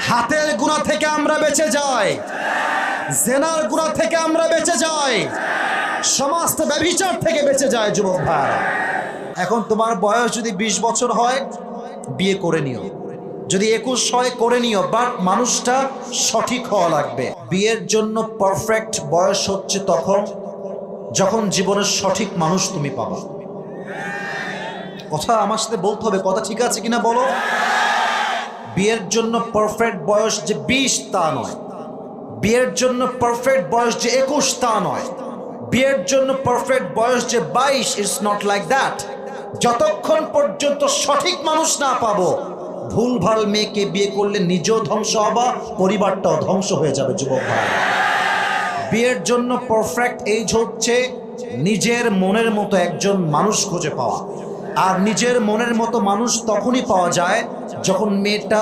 হাতের গুনাহ থেকে আমরা বেঁচে যাই, জেনার গুনাহ থেকে আমরা বেঁচে যাই, সমস্ত ব্যভিচার থেকে বেঁচে যায় যুবক ভাই। এখন তোমার বয়স যদি 20 বছর হয় বিয়ে করে নিও, যদি 21 হয় করে নিও, বাট মানুষটা সঠিক হওয়া লাগবে। বিয়ের জন্য পারফেক্ট বয়স হচ্ছে তখন যখন জীবনের সঠিক মানুষ তুমি পাবা। কথা আমার সাথে বলতে হবে, কথা ঠিক আছে কিনা বলো। বিয়ের জন্য পারফেক্ট বয়স যে 20 তা নয়, বিয়ের জন্য পারফেক্ট বয়স যে 21 তা নয়, বিয়ের জন্য পারফেক্ট বয়স যে 22, ইটস নট লাইক দ্যাট। যতক্ষণ পর্যন্ত সঠিক মানুষ না পাবো, ভুলভাল মেয়েকে বিয়ে করলে নিজেও ধ্বংস হবা, পরিবারটাও ধ্বংস হয়ে যাবে যুবক ভাই। বিয়ের জন্য পারফেক্ট এজ হচ্ছে নিজের মনের মতো একজন মানুষ খুঁজে পাওয়া। আর নিজের মনের মতো মানুষ তখনই পাওয়া যায় যখন মেয়েটা